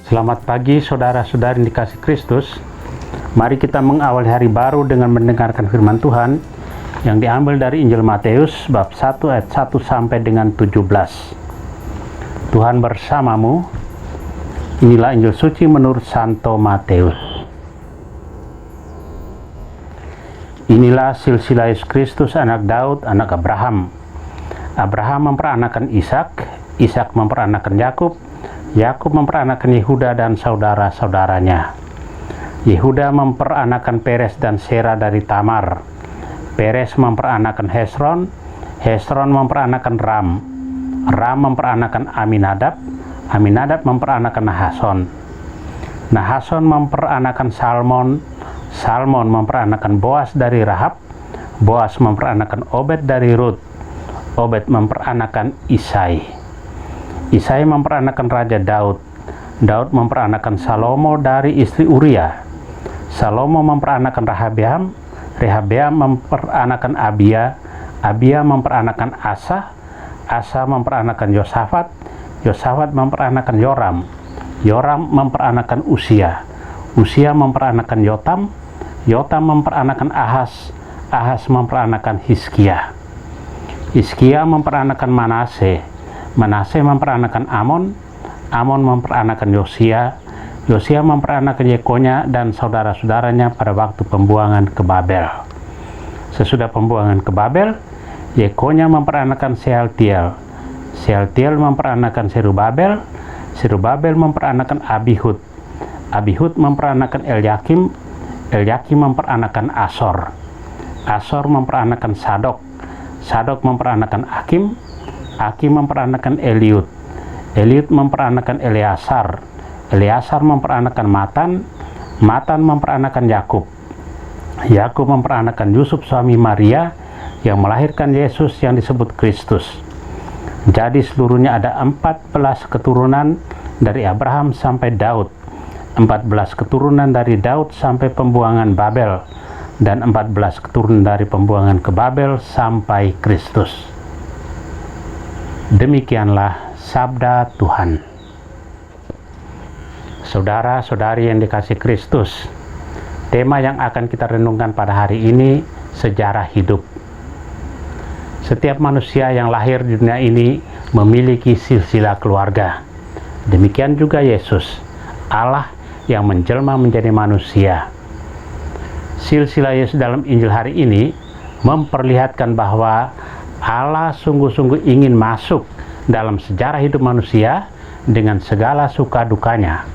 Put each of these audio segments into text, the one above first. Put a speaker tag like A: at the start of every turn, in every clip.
A: Selamat pagi saudara-saudari yang dikasih Kristus. Mari kita mengawali hari baru dengan mendengarkan firman Tuhan yang diambil dari Injil Matius bab 1 ayat 1 sampai dengan 17. Tuhan bersamamu. Inilah Injil suci menurut Santo Matius. Inilah silsilah Yesus Kristus, anak Daud, anak Abraham. Abraham memperanakan Ishak, Ishak memperanakan Yakub, Yakub memperanakan Yehuda dan saudara-saudaranya. Yehuda memperanakan Peres dan Sera dari Tamar. Peres memperanakan Hesron, Hesron memperanakan Ram, Ram memperanakan Aminadab, Aminadab memperanakan Nahason, Nahason memperanakan Salmon, Salmon memperanakan Boas dari Rahab, Boas memperanakan Obed dari Rut, Obed memperanakan Isai, Isai memperanakan Raja Daud, Daud memperanakan Salomo dari istri Uria, Salomo memperanakan Rehabeam, Rehabeam memperanakan Abia, Abia memperanakan Asa, Asa memperanakan Yosafat, Yosafat memperanakan Yoram, Yoram memperanakan Usia, Usia memperanakan Yotam, Yotam memperanakan Ahas, Ahas memperanakan Hizkia, Hizkia memperanakan Manase, Manase memperanakan Amon, Amon memperanakan Yosia, Yosia memperanakan Yekonya dan saudara-saudaranya pada waktu pembuangan ke Babel. Sesudah pembuangan ke Babel, Yekonya memperanakan Sealtiel, Sealtiel memperanakan Serubabel, Serubabel memperanakan Abihud, Abihud memperanakan Elyakim, Elyakim memperanakan Asor, Asor memperanakan Sadok, Sadok memperanakan Akim, Akim memperanakan Eliud, Eliud memperanakan Eleasar, Eleasar memperanakan Matan, Matan memperanakan Yakub, Yakub memperanakan Yusuf suami Maria yang melahirkan Yesus yang disebut Kristus. Jadi seluruhnya ada 14 keturunan dari Abraham sampai Daud, 14 keturunan dari Daud sampai pembuangan Babel, dan 14 keturunan dari pembuangan ke Babel sampai Kristus. Demikianlah sabda Tuhan. Saudara-saudari yang dikasih Kristus, tema yang akan kita renungkan pada hari ini, sejarah hidup. Setiap manusia yang lahir di dunia ini memiliki silsilah keluarga. Demikian juga Yesus, Allah yang menjelma menjadi manusia. Silsilah Yesus dalam Injil hari ini memperlihatkan bahwa Allah sungguh-sungguh ingin masuk dalam sejarah hidup manusia dengan segala suka dukanya.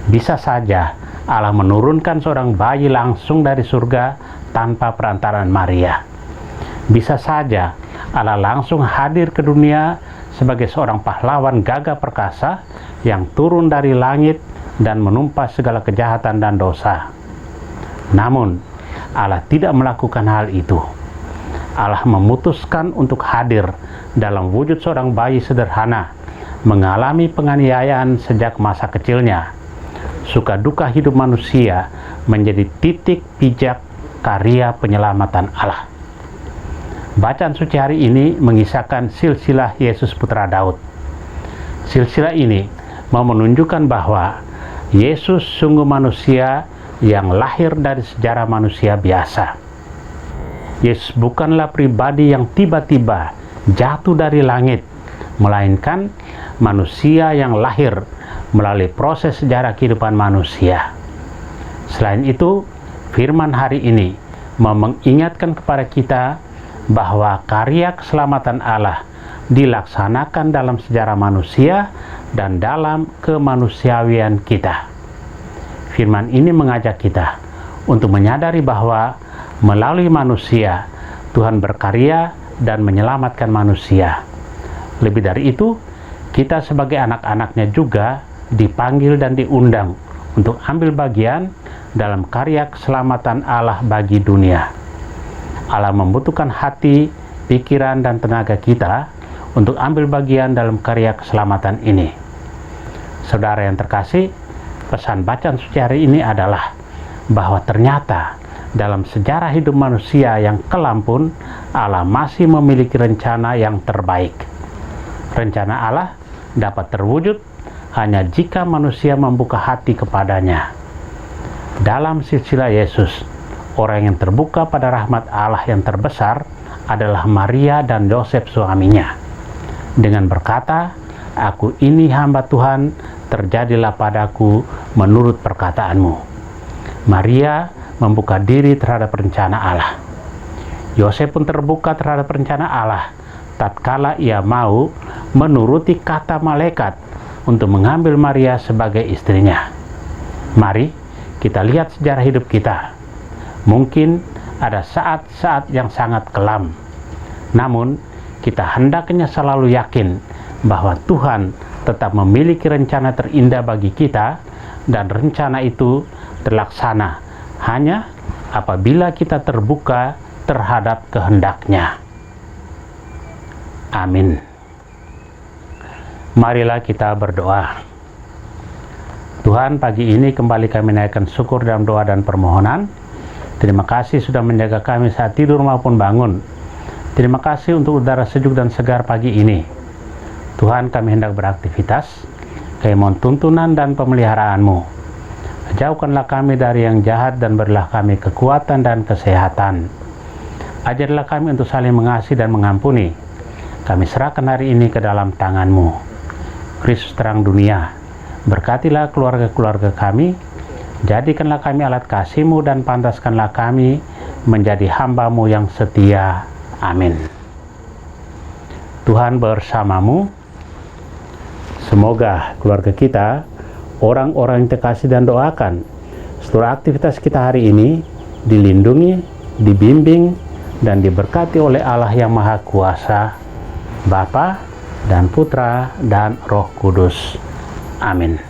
A: Bisa saja Allah menurunkan seorang bayi langsung dari surga tanpa perantaraan Maria. Bisa saja Allah langsung hadir ke dunia sebagai seorang pahlawan gagah perkasa yang turun dari langit dan menumpas segala kejahatan dan dosa. Namun, Allah tidak melakukan hal itu. Allah memutuskan untuk hadir dalam wujud seorang bayi sederhana, mengalami penganiayaan sejak masa kecilnya. Suka duka hidup manusia menjadi titik pijak karya penyelamatan Allah. Bacaan suci hari ini mengisahkan silsilah Yesus putra Daud. Silsilah ini mau menunjukkan bahwa Yesus sungguh manusia yang lahir dari sejarah manusia biasa. Yesus bukanlah pribadi yang tiba-tiba jatuh dari langit, melainkan manusia yang lahir melalui proses sejarah kehidupan manusia. Selain itu, firman hari ini mau mengingatkan kepada kita bahwa karya keselamatan Allah dilaksanakan dalam sejarah manusia dan dalam kemanusiawian kita. Firman ini mengajak kita untuk menyadari bahwa melalui manusia, Tuhan berkarya dan menyelamatkan manusia. Lebih dari itu, kita sebagai anak-anaknya juga dipanggil dan diundang untuk ambil bagian dalam karya keselamatan Allah bagi dunia. Allah membutuhkan hati, pikiran, dan tenaga kita untuk ambil bagian dalam karya keselamatan ini. Saudara yang terkasih, pesan bacaan suci hari ini adalah bahwa ternyata dalam sejarah hidup manusia yang kelam pun Allah masih memiliki rencana yang terbaik. Rencana Allah dapat terwujud hanya jika manusia membuka hati kepadanya. Dalam silsilah Yesus, orang yang terbuka pada rahmat Allah yang terbesar adalah Maria dan Yosef suaminya. Dengan berkata, "Aku ini hamba Tuhan, terjadilah padaku menurut perkataanmu." Maria membuka diri terhadap rencana Allah. Yosef pun terbuka terhadap rencana Allah tatkala ia mau menuruti kata malaikat untuk mengambil Maria sebagai istrinya. Mari kita lihat sejarah hidup kita. Mungkin ada saat-saat yang sangat kelam, namun kita hendaknya selalu yakin bahwa Tuhan tetap memiliki rencana terindah bagi kita, dan rencana itu terlaksana hanya apabila kita terbuka terhadap kehendak-Nya. Amin. Marilah kita berdoa. Tuhan, pagi ini kembali kami naikkan syukur dalam doa dan permohonan. Terima kasih sudah menjaga kami saat tidur maupun bangun. Terima kasih untuk udara sejuk dan segar pagi ini. Tuhan, kami hendak beraktivitas. Kami mohon tuntunan dan pemeliharaanmu. Jauhkanlah kami dari yang jahat dan berilah kami kekuatan dan kesehatan. Ajarlah kami untuk saling mengasihi dan mengampuni. Kami serahkan hari ini ke dalam tangan-Mu. Kristus terang dunia, berkatilah keluarga-keluarga kami. Jadikanlah kami alat kasih-Mu dan pantaskanlah kami menjadi hamba-Mu yang setia. Amin. Tuhan bersamamu. Semoga keluarga kita, orang-orang yang terkasih dan doakan, seluruh aktivitas kita hari ini dilindungi, dibimbing, dan diberkati oleh Allah yang Maha Kuasa, Bapa dan Putra dan Roh Kudus. Amin.